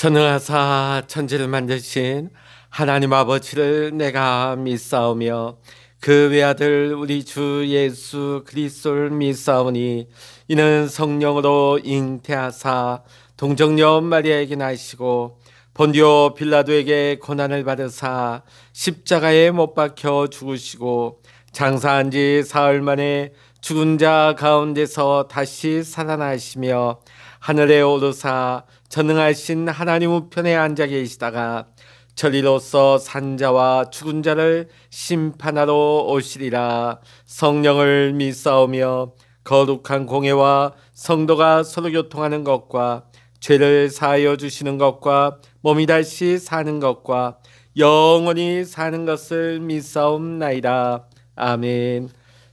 전능하사 천지를 만드신 하나님 아버지를 내가 믿사오며 그 외아들 우리 주 예수 그리스도를 믿사오니 이는 성령으로 잉태하사 동정녀 마리아에게 나시고 본디오 빌라도에게 고난을 받으사 십자가에 못 박혀 죽으시고 장사한 지 사흘 만에 죽은 자 가운데서 다시 살아나시며 하늘에 오르사 전능하신 하나님 우편에 앉아 계시다가 저리로서 산자와 죽은 자를 심판하러 오시리라. 성령을 믿사오며 거룩한 공회와 성도가 서로 교통하는 것과 죄를 사하여 주시는 것과 몸이 다시 사는 것과 영원히 사는 것을 믿사옵나이다. 아멘.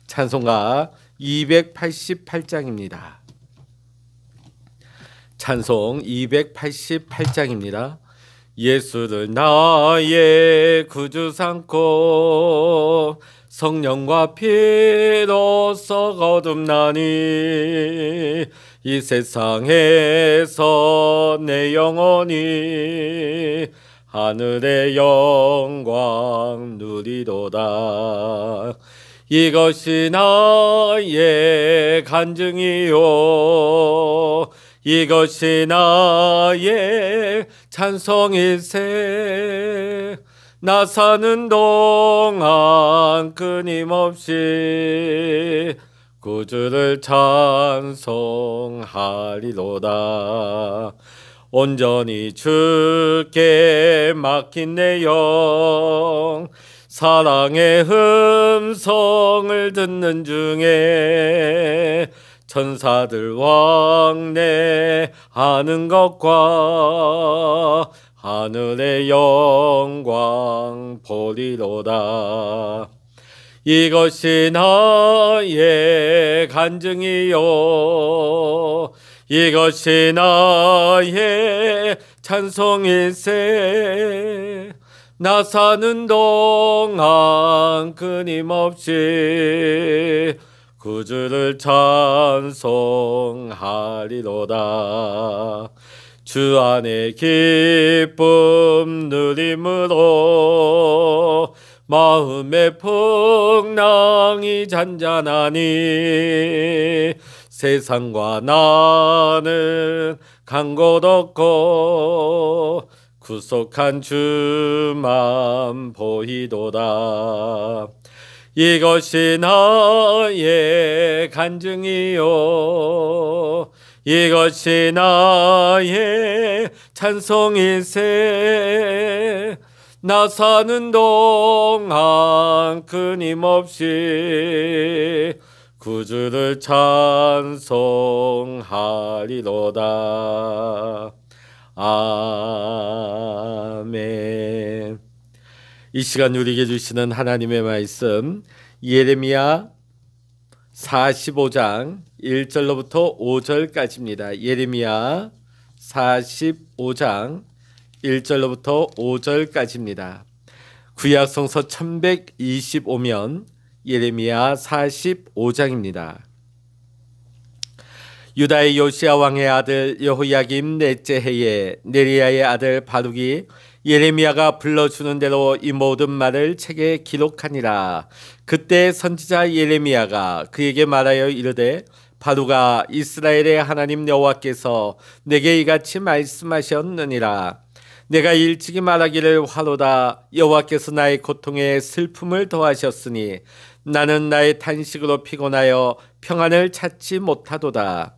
찬송가 288장입니다. 찬송 288장입니다. 예수를 나의 구주 삼고 성령과 피로써 거듭나니 이 세상에서 내 영혼이 하늘의 영광 누리도다. 이것이 나의 간증이요 이것이 나의 찬송일세. 나 사는 동안 끊임없이 구주를 찬송하리로다. 온전히 주께 맡긴 내 영 사랑의 음성을 듣는 중에 천사들 왕래하는 것과 하늘의 영광 보리로다. 이것이 나의 간증이요 이것이 나의 찬송일세. 나 사는 동안 끊임없이 구주를 찬송하리로다. 주 안에 기쁨 누림으로 마음의 풍랑이 잔잔하니 세상과 나는 간 곳 없고 구속한 주만 보이도다. 이것이 나의 간증이요 이것이 나의 찬송일세. 나 사는 동안 끊임없이 구주를 찬송하리로다. 아멘. 이 시간 누리게 주시는 하나님의 말씀 예레미야 45장 1절로부터 5절까지입니다. 예레미야 45장 1절로부터 5절까지입니다. 구약성서 1125면 예레미야 45장입니다. 유다의 요시야 왕의 아들 여호야김 넷째 해에 네리야의 아들 바룩이 예레미야가 불러주는 대로 이 모든 말을 책에 기록하니라. 그때 선지자 예레미야가 그에게 말하여 이르되 바룩아 이스라엘의 하나님 여호와께서 내게 이같이 말씀하셨느니라. 내가 일찍이 말하기를 화로다. 여호와께서 나의 고통에 슬픔을 더하셨으니 나는 나의 탄식으로 피곤하여 평안을 찾지 못하도다.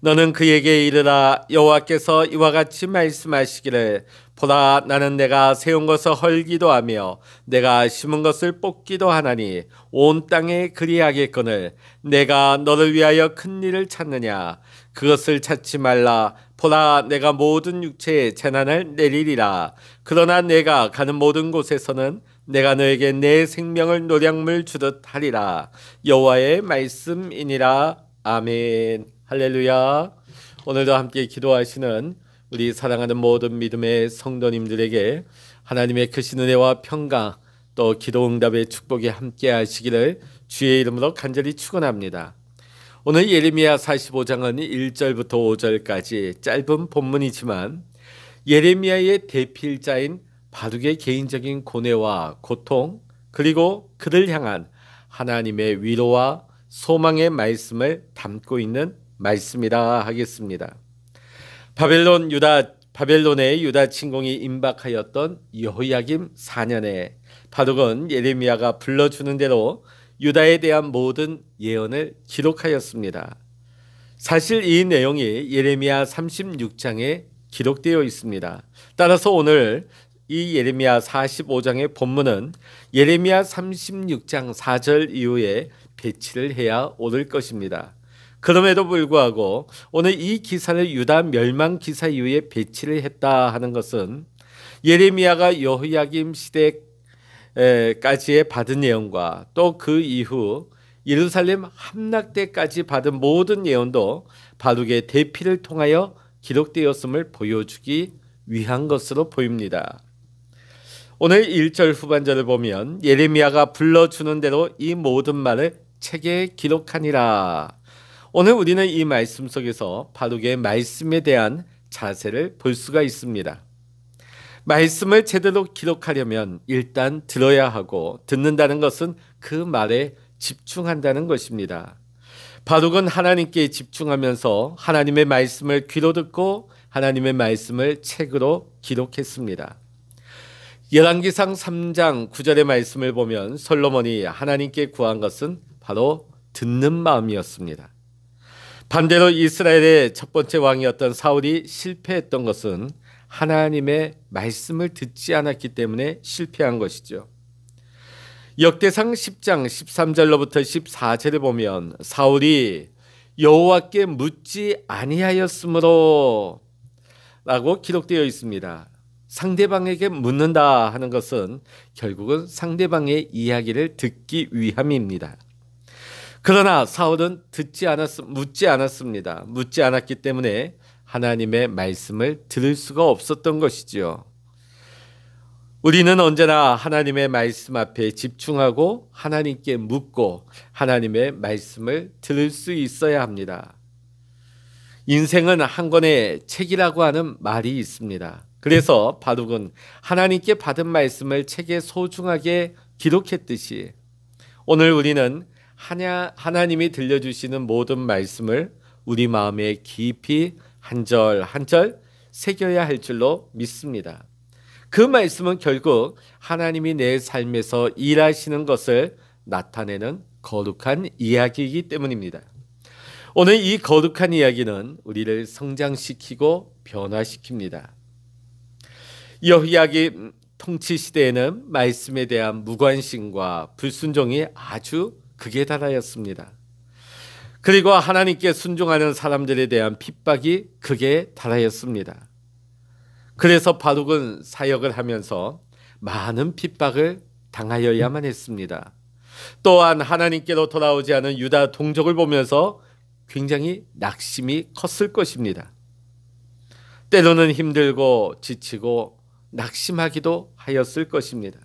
너는 그에게 이르라. 여호와께서 이와 같이 말씀하시기를 보라 나는 내가 세운 것을 헐기도 하며 내가 심은 것을 뽑기도 하나니 온 땅에 그리하겠거늘 내가 너를 위하여 큰 일을 찾느냐. 그것을 찾지 말라. 보라 내가 모든 육체에 재난을 내리리라. 그러나 내가 가는 모든 곳에서는 내가 너에게 내 생명을 노량물 주듯 하리라. 여호와의 말씀이니라. 아멘. 할렐루야. 오늘도 함께 기도하시는 우리 사랑하는 모든 믿음의 성도님들에게 하나님의 크신 은혜와 평강 또 기도 응답의 축복이 함께 하시기를 주의 이름으로 간절히 축원합니다. 오늘 예레미야 45장은 1절부터 5절까지 짧은 본문이지만 예레미야의 대필자인 바룩의 개인적인 고뇌와 고통, 그리고 그를 향한 하나님의 위로와 소망의 말씀을 담고 있는 말씀이라 하겠습니다. 바벨론의 유다 침공이 임박하였던 여호야김 4년에 바룩은 예레미야가 불러주는 대로 유다에 대한 모든 예언을 기록하였습니다. 사실 이 내용이 예레미야 36장에 기록되어 있습니다. 따라서 오늘 이 예레미야 45장의 본문은 예레미야 36장 4절 이후에 배치를 해야 옳을 것입니다. 그럼에도 불구하고 오늘 이 기사를 유다 멸망 기사 이후에 배치를 했다 하는 것은 예레미야가 여호야김 시대까지의 받은 예언과 또 그 이후 예루살렘 함락 때까지 받은 모든 예언도 바룩의 대피를 통하여 기록되었음을 보여주기 위한 것으로 보입니다. 오늘 1절 후반절을 보면 예레미야가 불러주는 대로 이 모든 말을 책에 기록하니라. 오늘 우리는 이 말씀 속에서 바룩의 말씀에 대한 자세를 볼 수가 있습니다. 말씀을 제대로 기록하려면 일단 들어야 하고, 듣는다는 것은 그 말에 집중한다는 것입니다. 바룩은 하나님께 집중하면서 하나님의 말씀을 귀로 듣고 하나님의 말씀을 책으로 기록했습니다. 열왕기상 3장 9절의 말씀을 보면 솔로몬이 하나님께 구한 것은 바로 듣는 마음이었습니다. 반대로 이스라엘의 첫 번째 왕이었던 사울이 실패했던 것은 하나님의 말씀을 듣지 않았기 때문에 실패한 것이죠. 역대상 10장 13절로부터 14절에 보면 사울이 여호와께 묻지 아니하였으므로 라고 기록되어 있습니다. 상대방에게 묻는다 하는 것은 결국은 상대방의 이야기를 듣기 위함입니다. 그러나 사울은 묻지 않았습니다. 묻지 않았기 때문에 하나님의 말씀을 들을 수가 없었던 것이지요. 우리는 언제나 하나님의 말씀 앞에 집중하고 하나님께 묻고 하나님의 말씀을 들을 수 있어야 합니다. 인생은 한 권의 책이라고 하는 말이 있습니다. 그래서 바룩은 하나님께 받은 말씀을 책에 소중하게 기록했듯이 오늘 우리는 하나님이 들려주시는 모든 말씀을 우리 마음에 깊이 한 절 한 절 새겨야 할 줄로 믿습니다. 그 말씀은 결국 하나님이 내 삶에서 일하시는 것을 나타내는 거룩한 이야기이기 때문입니다. 오늘 이 거룩한 이야기는 우리를 성장시키고 변화시킵니다. 여호야김 통치 시대에는 말씀에 대한 무관심과 불순종이 아주 극에 달하였습니다. 그리고 하나님께 순종하는 사람들에 대한 핍박이 극에 달하였습니다. 그래서 바룩은 사역을 하면서 많은 핍박을 당하여야만 했습니다. 또한 하나님께로 돌아오지 않은 유다 동족을 보면서 굉장히 낙심이 컸을 것입니다. 때로는 힘들고 지치고 낙심하기도 하였을 것입니다.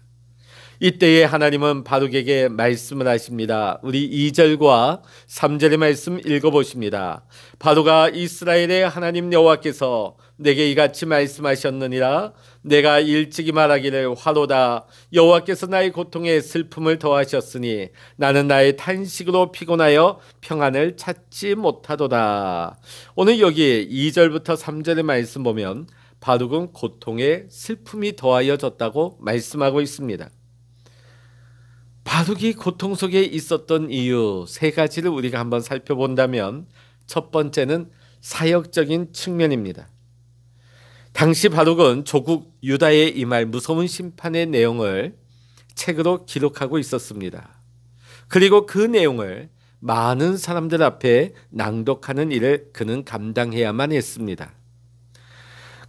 이때에 하나님은 바룩에게 말씀을 하십니다. 우리 2절과 3절의 말씀 읽어보십니다. 바룩아, 이스라엘의 하나님 여호와께서 내게 이같이 말씀하셨느니라. 내가 일찍이 말하기를 화로다. 여호와께서 나의 고통에 슬픔을 더하셨으니 나는 나의 탄식으로 피곤하여 평안을 찾지 못하도다. 오늘 여기 2절부터 3절의 말씀 보면 바룩은 고통에 슬픔이 더하여졌다고 말씀하고 있습니다. 바룩이 고통 속에 있었던 이유 세 가지를 우리가 한번 살펴본다면 첫 번째는 사역적인 측면입니다. 당시 바룩은 조국 유다에 임할 무서운 심판의 내용을 책으로 기록하고 있었습니다. 그리고 그 내용을 많은 사람들 앞에 낭독하는 일을 그는 감당해야만 했습니다.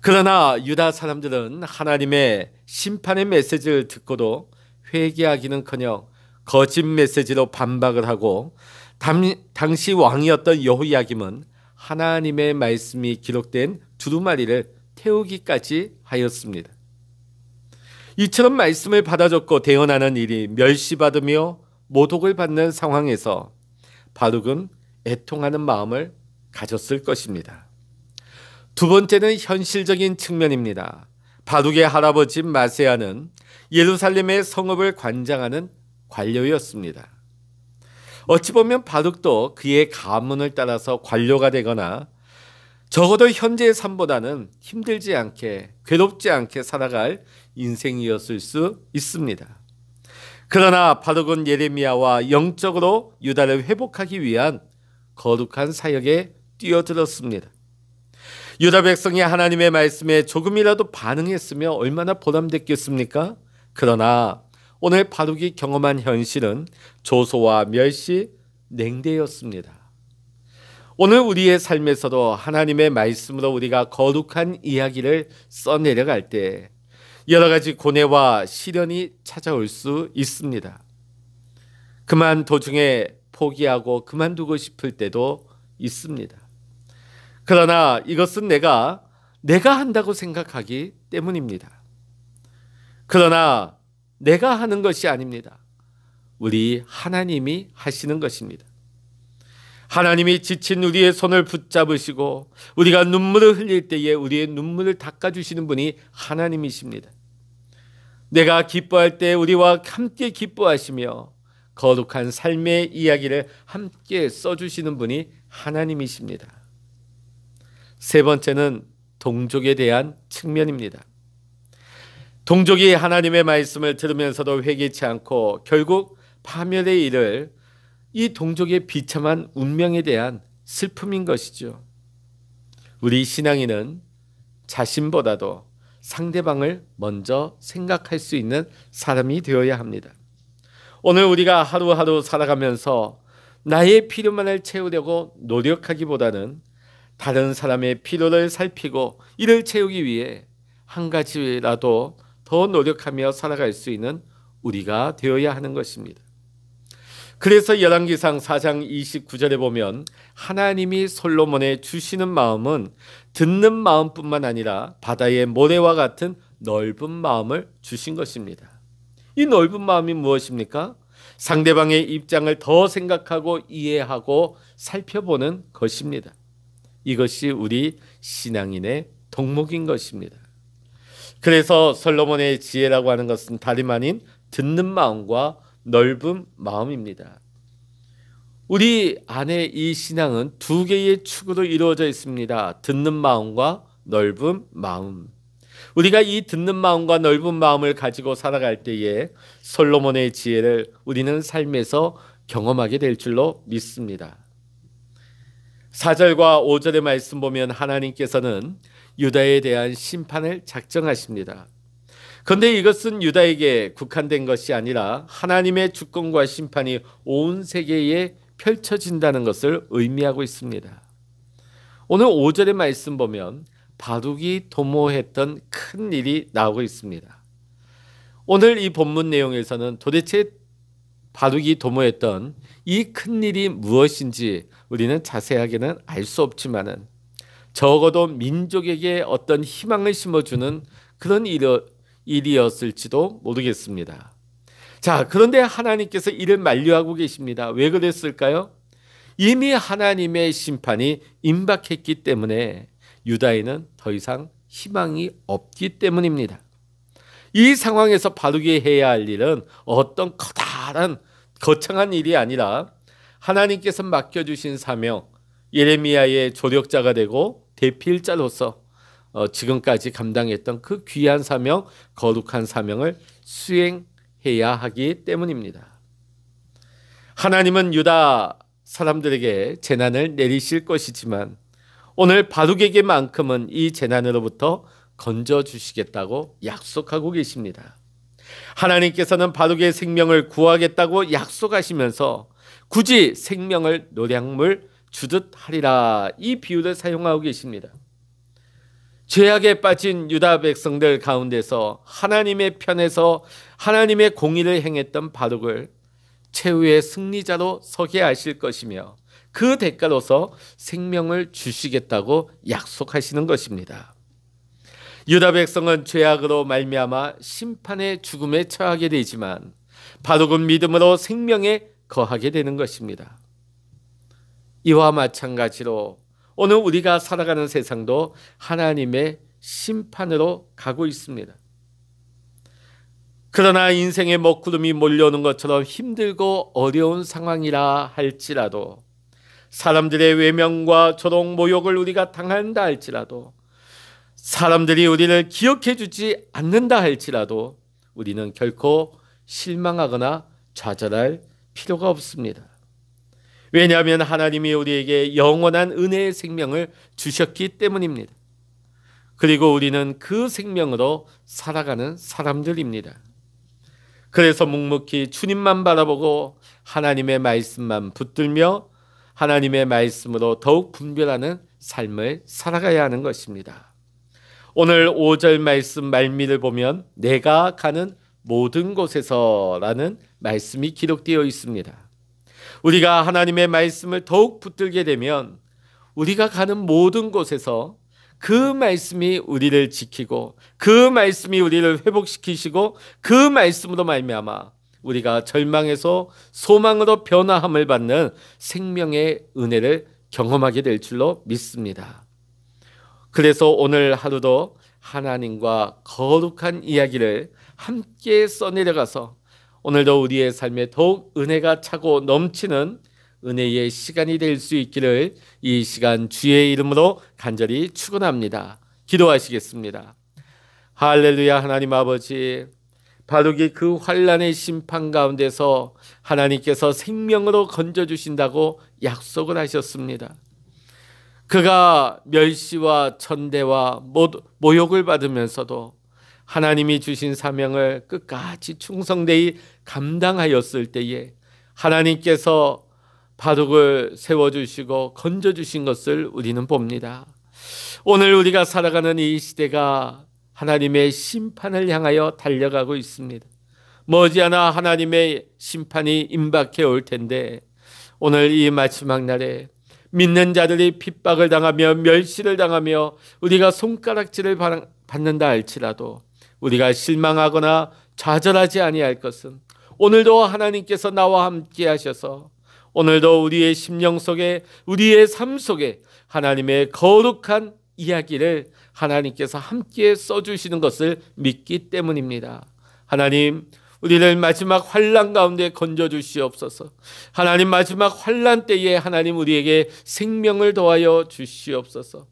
그러나 유다 사람들은 하나님의 심판의 메시지를 듣고도 회개하기는커녕 거짓 메시지로 반박을 하고 당시 왕이었던 여호야김은 하나님의 말씀이 기록된 두루마리를 태우기까지 하였습니다. 이처럼 말씀을 받아줬고 대언하는 일이 멸시받으며 모독을 받는 상황에서 바룩은 애통하는 마음을 가졌을 것입니다. 두 번째는 현실적인 측면입니다. 바둑의 할아버지 마세아는 예루살렘의 성읍을 관장하는 관료였습니다. 어찌 보면 바둑도 그의 가문을 따라서 관료가 되거나 적어도 현재의 삶보다는 힘들지 않게, 괴롭지 않게 살아갈 인생이었을 수 있습니다. 그러나 바둑은 예레미야와 영적으로 유다를 회복하기 위한 거룩한 사역에 뛰어들었습니다. 유다 백성이 하나님의 말씀에 조금이라도 반응했으면 얼마나 보람됐겠습니까? 그러나 오늘 바둑이 경험한 현실은 조소와 멸시, 냉대였습니다. 오늘 우리의 삶에서도 하나님의 말씀으로 우리가 거룩한 이야기를 써내려갈 때 여러 가지 고뇌와 시련이 찾아올 수 있습니다. 그만 도중에 포기하고 그만두고 싶을 때도 있습니다. 그러나 이것은 내가 한다고 생각하기 때문입니다. 그러나 내가 하는 것이 아닙니다. 우리 하나님이 하시는 것입니다. 하나님이 지친 우리의 손을 붙잡으시고 우리가 눈물을 흘릴 때에 우리의 눈물을 닦아주시는 분이 하나님이십니다. 내가 기뻐할 때 우리와 함께 기뻐하시며 거룩한 삶의 이야기를 함께 써주시는 분이 하나님이십니다. 세 번째는 동족에 대한 측면입니다. 동족이 하나님의 말씀을 들으면서도 회개치 않고 결국 파멸에 이를 이 동족의 비참한 운명에 대한 슬픔인 것이죠. 우리 신앙인은 자신보다도 상대방을 먼저 생각할 수 있는 사람이 되어야 합니다. 오늘 우리가 하루하루 살아가면서 나의 필요만을 채우려고 노력하기보다는 다른 사람의 필요를 살피고 이를 채우기 위해 한 가지라도 더 노력하며 살아갈 수 있는 우리가 되어야 하는 것입니다. 그래서 열왕기상 4장 29절에 보면 하나님이 솔로몬에 주시는 마음은 듣는 마음뿐만 아니라 바다의 모래와 같은 넓은 마음을 주신 것입니다. 이 넓은 마음이 무엇입니까? 상대방의 입장을 더 생각하고 이해하고 살펴보는 것입니다. 이것이 우리 신앙인의 덕목인 것입니다. 그래서 솔로몬의 지혜라고 하는 것은 다름 아닌 듣는 마음과 넓은 마음입니다. 우리 안에 이 신앙은 두 개의 축으로 이루어져 있습니다. 듣는 마음과 넓은 마음. 우리가 이 듣는 마음과 넓은 마음을 가지고 살아갈 때에 솔로몬의 지혜를 우리는 삶에서 경험하게 될 줄로 믿습니다. 4절과 5절의 말씀 보면 하나님께서는 유다에 대한 심판을 작정하십니다. 그런데 이것은 유다에게 국한된 것이 아니라 하나님의 주권과 심판이 온 세계에 펼쳐진다는 것을 의미하고 있습니다. 오늘 5절의 말씀 보면 바둑이 도모했던 큰 일이 나오고 있습니다. 오늘 이 본문 내용에서는 도대체 바둑이 도모했던 이 큰 일이 무엇인지 우리는 자세하게는 알 수 없지만은 적어도 민족에게 어떤 희망을 심어주는 그런 일이었을지도 모르겠습니다. 자, 그런데 하나님께서 이를 만류하고 계십니다. 왜 그랬을까요? 이미 하나님의 심판이 임박했기 때문에 유다에는 더 이상 희망이 없기 때문입니다. 이 상황에서 바둑이 해야 할 일은 어떤 커다란 거창한 일이 아니라 하나님께서 맡겨주신 사명, 예레미야의 조력자가 되고 대필자로서 지금까지 감당했던 그 귀한 사명, 거룩한 사명을 수행해야 하기 때문입니다. 하나님은 유다 사람들에게 재난을 내리실 것이지만 오늘 바둑에게만큼은 이 재난으로부터 건져주시겠다고 약속하고 계십니다. 하나님께서는 바둑의 생명을 구하겠다고 약속하시면서 굳이 생명을 노량물 주듯 하리라, 이 비유를 사용하고 계십니다. 죄악에 빠진 유다 백성들 가운데서 하나님의 편에서 하나님의 공의를 행했던 바둑을 최후의 승리자로 서게 하실 것이며 그 대가로서 생명을 주시겠다고 약속하시는 것입니다. 유다 백성은 죄악으로 말미암아 심판의 죽음에 처하게 되지만 바둑은 믿음으로 생명에 거하게 되는 것입니다. 이와 마찬가지로 오늘 우리가 살아가는 세상도 하나님의 심판으로 가고 있습니다. 그러나 인생의 먹구름이 몰려오는 것처럼 힘들고 어려운 상황이라 할지라도, 사람들의 외면과 조롱 모욕을 우리가 당한다 할지라도, 사람들이 우리를 기억해 주지 않는다 할지라도 우리는 결코 실망하거나 좌절할 필요가 없습니다. 왜냐하면 하나님이 우리에게 영원한 은혜의 생명을 주셨기 때문입니다. 그리고 우리는 그 생명으로 살아가는 사람들입니다. 그래서 묵묵히 주님만 바라보고 하나님의 말씀만 붙들며 하나님의 말씀으로 더욱 분별하는 삶을 살아가야 하는 것입니다. 오늘 5절 말씀 말미를 보면 내가 가는 모든 곳에서라는 말씀이 기록되어 있습니다. 우리가 하나님의 말씀을 더욱 붙들게 되면 우리가 가는 모든 곳에서 그 말씀이 우리를 지키고 그 말씀이 우리를 회복시키시고 그 말씀으로 말미암아 우리가 절망에서 소망으로 변화함을 받는 생명의 은혜를 경험하게 될 줄로 믿습니다. 그래서 오늘 하루도 하나님과 거룩한 이야기를 함께 써내려가서 오늘도 우리의 삶에 더욱 은혜가 차고 넘치는 은혜의 시간이 될 수 있기를 이 시간 주의 이름으로 간절히 축원합니다. 기도하시겠습니다. 할렐루야. 하나님 아버지, 바룩이 그 환난의 심판 가운데서 하나님께서 생명으로 건져주신다고 약속을 하셨습니다. 그가 멸시와 천대와 모욕을 받으면서도 하나님이 주신 사명을 끝까지 충성되이 감당하였을 때에 하나님께서 바룩을 세워주시고 건져주신 것을 우리는 봅니다. 오늘 우리가 살아가는 이 시대가 하나님의 심판을 향하여 달려가고 있습니다. 머지않아 하나님의 심판이 임박해 올 텐데 오늘 이 마지막 날에 믿는 자들이 핍박을 당하며 멸시를 당하며 우리가 손가락질을 받는다 할지라도 우리가 실망하거나 좌절하지 아니할 것은 오늘도 하나님께서 나와 함께 하셔서 오늘도 우리의 심령 속에 우리의 삶 속에 하나님의 거룩한 이야기를 하나님께서 함께 써주시는 것을 믿기 때문입니다. 하나님, 우리를 마지막 환난 가운데 건져주시옵소서. 하나님, 마지막 환난 때에 하나님 우리에게 생명을 더하여 주시옵소서.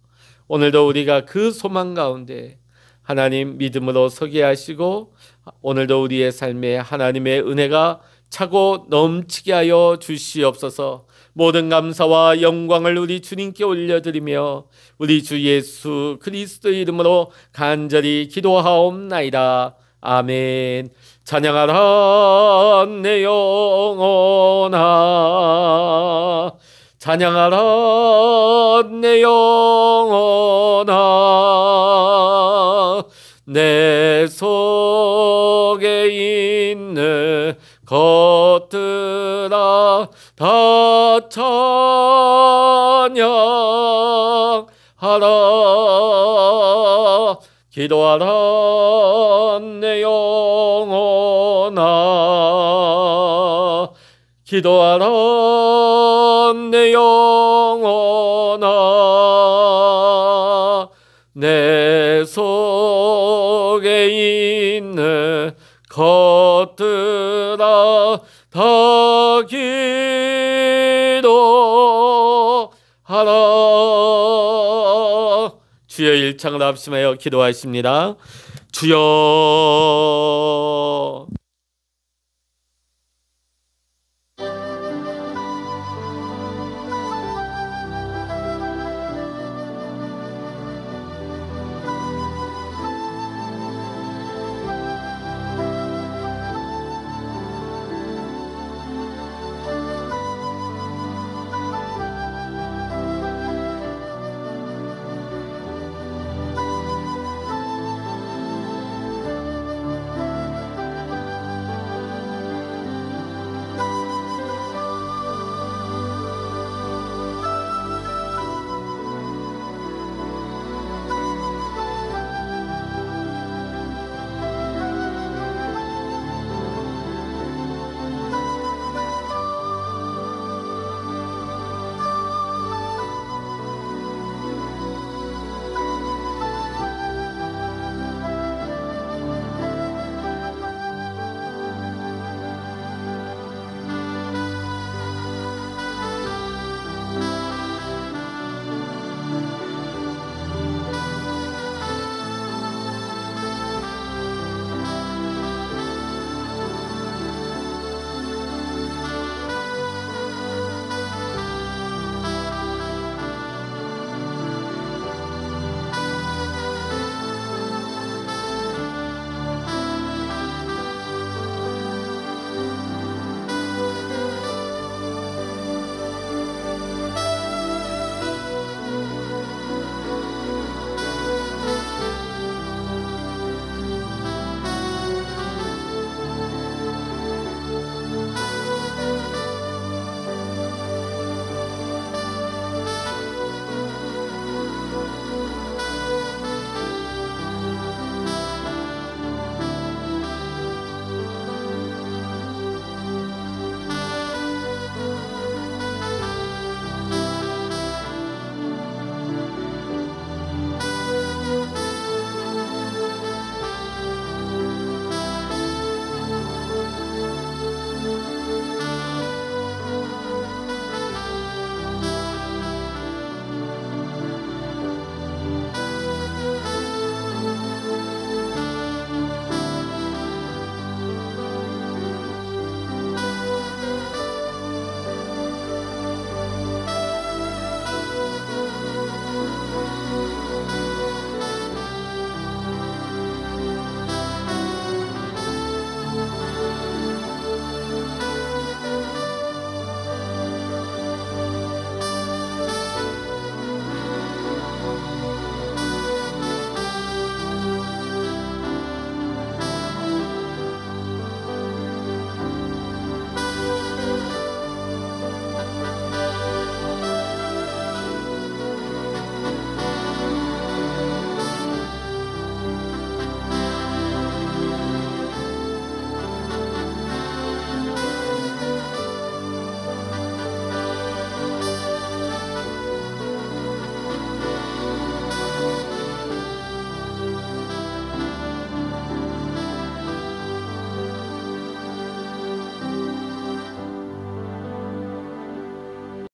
오늘도 우리가 그 소망 가운데 하나님 믿음으로 서게 하시고 오늘도 우리의 삶에 하나님의 은혜가 차고 넘치게 하여 주시옵소서. 모든 감사와 영광을 우리 주님께 올려드리며 우리 주 예수 그리스도의 이름으로 간절히 기도하옵나이다. 아멘. 찬양하라 내 영혼아, 찬양하라 내 영혼아, 내 속에 있는 것들아 다 찬양하라. 기도하라 내 영혼아, 기도하라 내 영혼아, 내 속에 있는 것들아 다 기도하라. 주여 일창을 합심하여 기도하십니다. 주여